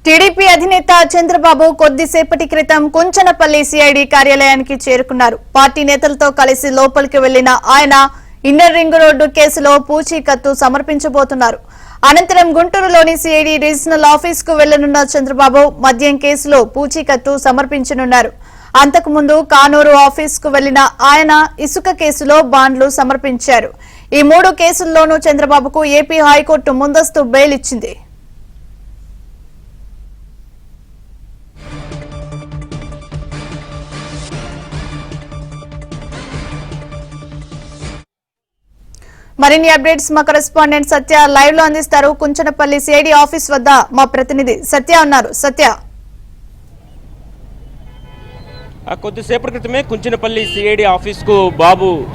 TDP అధినేత చంద్రబాబు కొద్దిసేపటి క్రితం కుంచనపల్లి సిఐడి కార్యాలయానికి చేరుకున్నారు. పార్టీ నేతలతో కలిసి లోపలికి వెళ్లిన ఆయన ఇన్నర్ రింగ్ రోడ్డు కేసులో పూచీకత్తు సమర్పించబోతున్నారు. అనంతరం గుంటూరులోని సిఐడి రీజనల్ ఆఫీస్ కు వెళ్లనున్న చంద్రబాబు మద్యం కేసులో పూచీకత్తు సమర్పించనున్నారు. అంతకుముందు కానూరు ఆఫీస్ కు వెళ్లిన ఆయన ఇసుక కేసులో బాండ్లు సమర్పించారు. ఈ 3 కేసుల్లోనూ చంద్రబాబుకు ఏపీ హైకోర్టు ముందస్తు బెయిల్ ఇచ్చింది. మరిన్ని అప్డేట్స్ మా కరెస్పాండెంట్ సత్య లైవ్ లో అందిస్తారు. కుంచనపల్లి సిఐడి ఆఫీస్ వద్ద మా ప్రతినిధి సత్య ఉన్నారు. సత్య, కొద్దిసేపటి క్రితమే కుంచనపల్లి సిఐడి ఆఫీస్ కు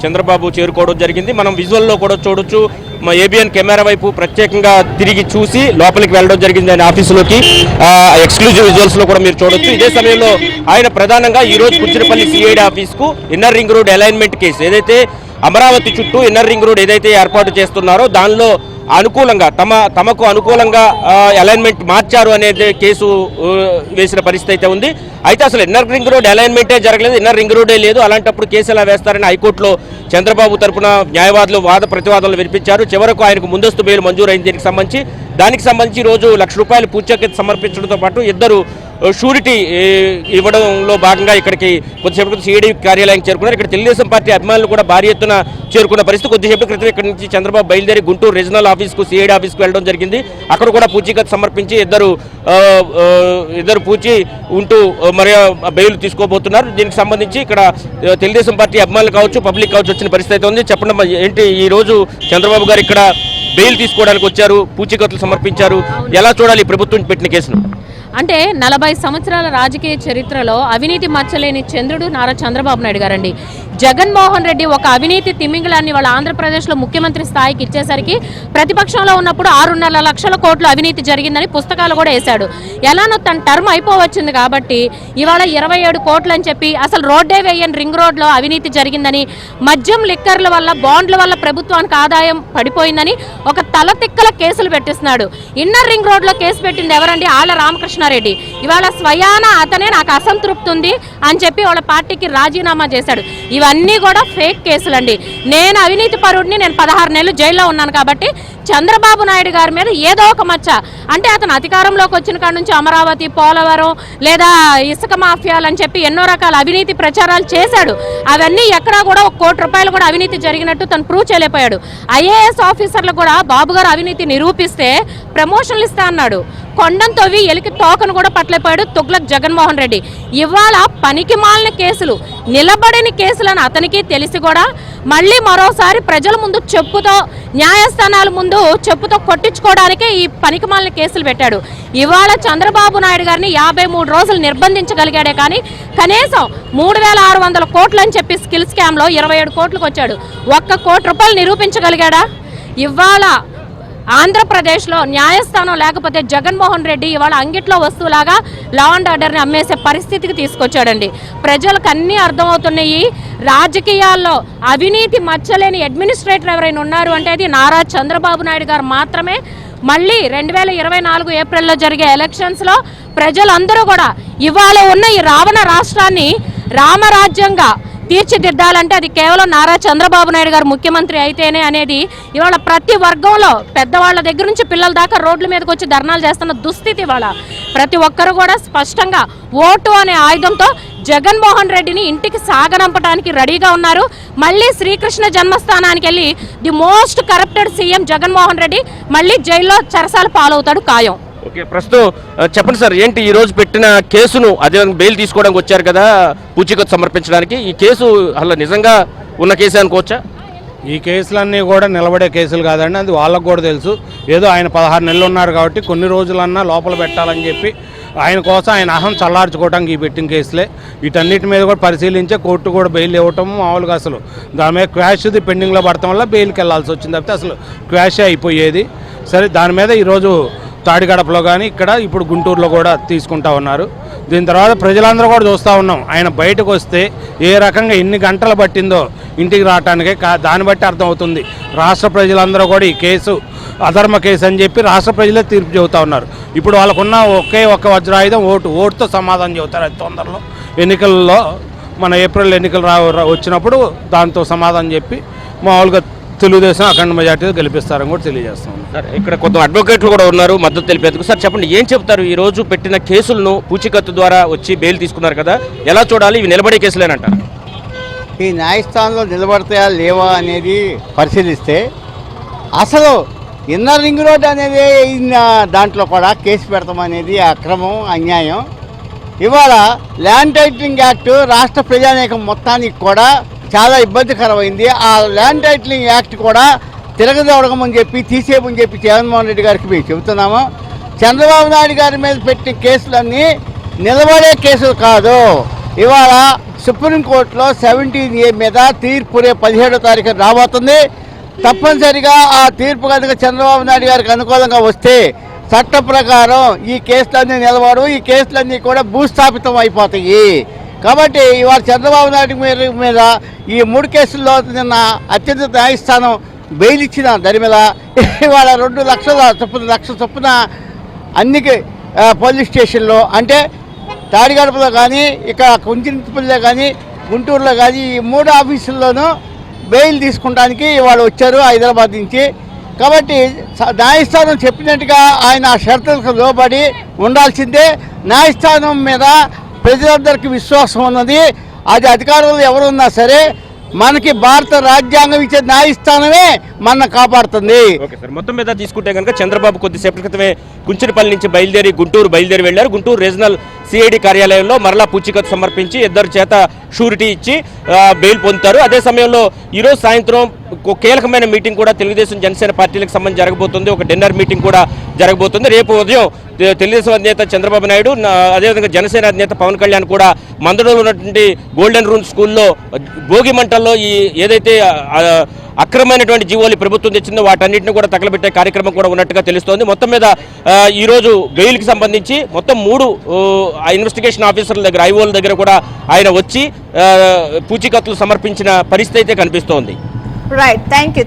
చంద్రబాబు చేరుకోవడం జరిగింది. మనం విజువల్ లో కూడా చూడొచ్చు. మా ఏబిఎన్ కెమెరా వైపు ప్రత్యేకంగా తిరిగి చూసి లోపలికి వెళ్ళడం జరిగింది ఆయన ఆఫీసులోకి. ఎక్స్క్లూజివ్ విజువల్స్ లో కూడా మీరు చూడొచ్చు. ఇదే సమయంలో ఆయన ప్రధానంగా ఈ రోజు కుంచనపల్లి సిఐడి ఆఫీస్ కు inner ring road alignment case ఏదైతే అమరావతి చుట్టూ ఇన్నర్ రింగ్ రోడ్ ఏదైతే ఏర్పాటు చేస్తున్నారో దానిలో అనుకూలంగా తమకు అనుకూలంగా అలైన్మెంట్ మార్చారు అనేది కేసు వేసిన పరిస్థితి అయితే ఉంది. అయితే అసలు ఇన్నర్ రింగ్ రోడ్ అలైన్మెంటే జరగలేదు, ఇన్నర్ రింగ్ రోడే లేదు. అలాంటప్పుడు కేసు ఎలా వేస్తారని హైకోర్టులో చంద్రబాబు తరఫున న్యాయవాదులు వాద ప్రతివాదనలు వినిపించారు. చివరకు ఆయనకు ముందస్తు బెయిల్ మంజూరైంది. దానికి సంబంధించి రోజు ₹1,00,000 పూచీకత్తు సమర్పించడంతో పాటు 2 షూరిటీ ఇవ్వడంలో భాగంగా ఇక్కడికి కొద్దిసేపటి సిఐడి కార్యాలయం చేరుకున్నారు. ఇక్కడ తెలుగుదేశం పార్టీ అభిమానులు కూడా భారీ ఎత్తున చేరుకున్న పరిస్థితి. కొద్దిసేపటి క్రితం ఇక్కడ నుంచి చంద్రబాబు బయలుదేరి గుంటూరు రీజనల్ ఆఫీస్కు సిఐడి ఆఫీస్కు వెళ్ళడం జరిగింది. అక్కడ కూడా పూచీకత్తు సమర్పించి ఇద్దరు పూచి ఉంటూ మరి బెయిల్ తీసుకోబోతున్నారు. దీనికి సంబంధించి ఇక్కడ తెలుగుదేశం పార్టీ అభిమానులు కావచ్చు, పబ్లిక్ కావచ్చు వచ్చిన పరిస్థితి అయితే ఉంది. చెప్పండి, ఏంటి ఈ రోజు చంద్రబాబు గారు ఇక్కడ బెయిల్ తీసుకోవడానికి వచ్చారు, పూచీకత్తులు సమర్పించారు, ఎలా చూడాలి ప్రభుత్వం పెట్టిన కేసును? అంటే 40 సంవత్సరాల రాజకీయ చరిత్రలో అవినీతి మచ్చలేని చంద్రుడు నారా చంద్రబాబు నాయుడు గారండి. జగన్మోహన్ రెడ్డి ఒక అవినీతి తిమింగళాన్ని వాళ్ళ ఆంధ్రప్రదేశ్లో ముఖ్యమంత్రి స్థాయికి ఇచ్చేసరికి ప్రతిపక్షంలో ఉన్నప్పుడు 6.5 లక్షల కోట్లు అవినీతి జరిగిందని పుస్తకాలు కూడా వేశాడు. ఎలానో తన టర్మ్ అయిపోవచ్చింది కాబట్టి ఇవాళ 27 కోట్లు అని చెప్పి అసలు రోడ్డే వేయని రింగ్ రోడ్లో అవినీతి జరిగిందని, మద్యం లిక్కర్ల వల్ల బాండ్ల వల్ల ప్రభుత్వానికి ఆదాయం పడిపోయిందని ఒక తలతిక్కల కేసులు పెట్టిస్తున్నాడు. ఇన్నర్ రింగ్ రోడ్లో కేసు పెట్టింది ఎవరండి? ఆళ్ల రామకృష్ణారెడ్డి. ఇవాళ స్వయాన అతనే నాకు అసంతృప్తి ఉంది అని చెప్పి వాళ్ళ పార్టీకి రాజీనామా చేశాడు. ఇవన్నీ కూడా ఫేక్ కేసులండి. నేను అవినీతి పరుడిని, నేను 16 నెలలు జైల్లో ఉన్నాను కాబట్టి చంద్రబాబు నాయుడు గారి మీద ఏదో ఒక మచ్చ, అంటే అతను అధికారంలోకి వచ్చిన కాడ నుంచి అమరావతి, పోలవరం లేదా ఇసుక మాఫియాలని చెప్పి ఎన్నో రకాల అవినీతి ప్రచారాలు చేశాడు. అవన్నీ ఎక్కడా కూడా ₹1 కోటి కూడా అవినీతి జరిగినట్టు తను ప్రూవ్ చేయలేకపోయాడు. ఐఏఎస్ ఆఫీసర్లు కూడా బాబు గారు అవినీతి నిరూపిస్తే ప్రమోషన్లు ఇస్తా అన్నాడు. కొండంతోవి ఎలికి తోకను కూడా పట్టలేకపోయాడు తుగ్లక్ జగన్మోహన్ రెడ్డి. ఇవాళ పనికి మాలిన కేసులు, నిలబడిన కేసులని అతనికి తెలిసి కూడా మళ్ళీ మరోసారి ప్రజల ముందు చెప్పుతో, న్యాయస్థానాల ముందు చెప్పుతో కొట్టించుకోవడానికే ఈ పనికి మాలిన కేసులు పెట్టాడు. ఇవాళ చంద్రబాబు నాయుడు గారిని 53 రోజులు నిర్బంధించగలిగాడే కానీ కనీసం 3,600 కోట్లు అని చెప్పి స్కిల్ స్కామ్లో 27 కోట్లకు వచ్చాడు. ₹1 కోటి నిరూపించగలిగాడా? ఇవాళ ఆంధ్రప్రదేశ్లో న్యాయస్థానం లేకపోతే జగన్మోహన్ రెడ్డి ఇవాళ అంగిట్లో వస్తువులాగా లా అండ్ ఆర్డర్ని అమ్మేసే పరిస్థితికి తీసుకొచ్చాడండి. ప్రజలకు అన్నీ అర్థమవుతున్నాయి. రాజకీయాల్లో అవినీతి మచ్చలేని అడ్మినిస్ట్రేటర్ ఎవరైనా ఉన్నారు అంటే అది నారా చంద్రబాబు నాయుడు గారు మాత్రమే. మళ్ళీ 2024 ఏప్రిల్లో జరిగే ఎలక్షన్స్లో ప్రజలందరూ కూడా ఇవాళ ఉన్న ఈ రావణ రాష్ట్రాన్ని రామరాజ్యంగా తీర్చిదిద్దాలంటే అది కేవలం నారా చంద్రబాబు నాయుడు గారు ముఖ్యమంత్రి అయితేనే అనేది ఇవాళ ప్రతి వర్గంలో పెద్దవాళ్ళ దగ్గర నుంచి పిల్లల దాకా రోడ్ల మీదకి వచ్చి ధర్నాలు చేస్తున్న దుస్థితి. ఇవాళ ప్రతి ఒక్కరు కూడా స్పష్టంగా ఓటు అనే ఆయుధంతో జగన్మోహన్ రెడ్డిని ఇంటికి సాగనంపడానికి రెడీగా ఉన్నారు. మళ్ళీ శ్రీకృష్ణ జన్మస్థానానికి వెళ్ళి the most corrupted CM Jaganmohan Reddy మళ్ళీ జైల్లో చెరసాల పాలవుతాడు ఖాయం. ఓకే, ప్రస్తుతం చెప్పండి సార్, ఏంటి ఈ రోజు పెట్టిన కేసును అదే బెయిల్ తీసుకోవడానికి వచ్చారు కదా పూచీకత్తు సమర్పించడానికి, ఈ కేసు అసలు నిజంగా ఉన్న కేసు అనుకోవచ్చా? ఈ కేసులన్నీ కూడా నిలబడే కేసులు కాదండి, అది వాళ్ళకు కూడా తెలుసు. ఏదో ఆయన 16 నెలలు ఉన్నారు కాబట్టి కొన్ని రోజులన్నా లోపల పెట్టాలని చెప్పి ఆయన కోసం ఆయన అహం చల్లార్చుకోవడానికి ఈ పెట్టిన కేసులే. వీటన్నిటి మీద కూడా పరిశీలించే కోర్టు కూడా బెయిల్ ఇవ్వటం మామూలుగా అసలు దాని మీద క్వాష్ది పెండింగ్లో పడటం వల్ల బెయిల్కి వెళ్లాల్సి వచ్చింది తప్పితే అసలు క్వాషే అయిపోయేది. సరే, దాని మీద ఈరోజు తాడిగడపలో కానీ ఇక్కడ ఇప్పుడు గుంటూరులో కూడా తీసుకుంటా ఉన్నారు. దీని తర్వాత ప్రజలందరూ కూడా చూస్తూ ఉన్నాం ఆయన బయటకు వస్తే ఏ రకంగా ఎన్ని గంటలు పట్టిందో ఇంటికి రావటానికే. దాన్ని బట్టి అర్థమవుతుంది రాష్ట్ర ప్రజలందరూ కూడా ఈ కేసు అధర్మ కేసు అని చెప్పి రాష్ట్ర ప్రజలే తీర్పు చెబుతా ఉన్నారు. ఇప్పుడు వాళ్ళకున్న ఒకే ఒక్క వజ్రాయుధం ఓటుతో సమాధానం చెబుతారు. అది తొందరలో ఎన్నికల్లో మన ఏప్రిల్ ఎన్నికలు వచ్చినప్పుడు దాంతో సమాధానం చెప్పి మామూలుగా తెలుగుదేశం అఖండ మెజార్టీతో గెలిపిస్తారని కూడా తెలియజేస్తాం. సార్ ఇక్కడ కొంత అడ్వకేట్లు కూడా ఉన్నారు మద్దతు తెలిపేందుకు. సార్ చెప్పండి, ఏం చెప్తారు? ఈ రోజు పెట్టిన కేసులను పూచీకత్తు ద్వారా వచ్చి బెయిల్ తీసుకున్నారు కదా, ఎలా చూడాలి? ఇవి నిలబడే కేసులేనంటారు. ఈ న్యాయస్థానంలో నిలబడతాయా లేవా అనేది పరిశీలిస్తే అసలు ఇన్నర్ రింగ్ రోడ్ అనేది దాంట్లో కూడా కేసు పెడతామనేది అక్రమం, అన్యాయం. ఇవాళ ల్యాండ్ టైటిలింగ్ యాక్ట్ రాష్ట్ర ప్రజానీకం మొత్తానికి కూడా చాలా ఇబ్బందికరమైంది. ఆ ల్యాండ్ టైటిలింగ్ యాక్ట్ కూడా తిరగదోడగమని చెప్పి తీసేయమని చెప్పి జగన్మోహన్ రెడ్డి గారికి మేము చెబుతున్నాము. చంద్రబాబు నాయుడు గారి మీద పెట్టిన కేసులన్నీ నిలబడే కేసులు కాదు. ఇవాళ సుప్రీంకోర్టులో 17A మీద తీర్పు రేపు 17వ తారీఖు రాబోతుంది. తప్పనిసరిగా ఆ తీర్పు కనుక చంద్రబాబు నాయుడు గారికి అనుకూలంగా వస్తే చట్ట ప్రకారం ఈ కేసులన్నీ నిలబడు, ఈ కేసులన్నీ కూడా భూస్థాపితం అయిపోతాయి. కాబట్టి ఇవాళ చంద్రబాబు నాయుడు మీద ఈ 3 కేసుల్లో నిన్న అత్యున్నత న్యాయస్థానం బెయిల్ ఇచ్చిన దాని మీద ఇవాళ 2 లక్షల చొప్పున అన్ని పోలీస్ స్టేషన్లో అంటే తాడిగడపలో కానీ ఇక్కడ కుంచిపల్లిలో కానీ గుంటూరులో కానీ ఈ 3 ఆఫీసుల్లోనూ బెయిల్ తీసుకుంటానికి వాళ్ళు వచ్చారు హైదరాబాద్ నుంచి. కాబట్టి న్యాయస్థానం చెప్పినట్టుగా ఆయన ఆ షరతులకు లోబడి ఉండాల్సిందే. న్యాయస్థానం మీద ప్రజలందరికీ విశ్వాసం ఉన్నది. అది అధికారులు ఎవరున్నా సరే మనకి భారత రాజ్యాంగం ఇచ్చే న్యాయస్థానమే మన కాపాడుతుంది. ఓకే సార్, మొత్తం మీద తీసుకుంటే కనుక చంద్రబాబు కొద్దిసేపటి క్రితమే కుంచినపల్లి నుంచి బయలుదేరి గుంటూరు వెళ్లారు. గుంటూరు రీజనల్ సిఐడి కార్యాలయంలో మరలా పూచీకత్తు సమర్పించి ఇద్దరు చేత షూరిటీ ఇచ్చి బెయిల్ పొందుతారు. అదే సమయంలో ఈరోజు సాయంత్రం కీలకమైన మీటింగ్ కూడా తెలుగుదేశం జనసేన పార్టీలకు సంబంధించి జరగబోతుంది. ఒక డిన్నర్ మీటింగ్ కూడా జరగబోతుంది. రేపు ఉదయం తెలుగుదేశం అధినేత చంద్రబాబు నాయుడు, అదేవిధంగా జనసేన అధినేత పవన్ కళ్యాణ్ కూడా మందడంలో ఉన్నటువంటి గోల్డెన్ రూమ్ స్కూల్లో భోగి మంటల్లో ఈ ఏదైతే అక్రమైనటువంటి జీవోలు ప్రభుత్వం తెచ్చిందో వాటన్నింటిని కూడా తగలబెట్టే కార్యక్రమం కూడా ఉన్నట్టుగా తెలుస్తోంది. మొత్తం మీద ఈరోజు బెయిల్కి సంబంధించి మొత్తం 3 ఇన్వెస్టిగేషన్ ఆఫీసర్ల దగ్గర, ఐఓల దగ్గర కూడా ఆయన వచ్చి పూచీకత్తులు సమర్పించిన పరిస్థితి అయితే కనిపిస్తోంది. Right, thank you.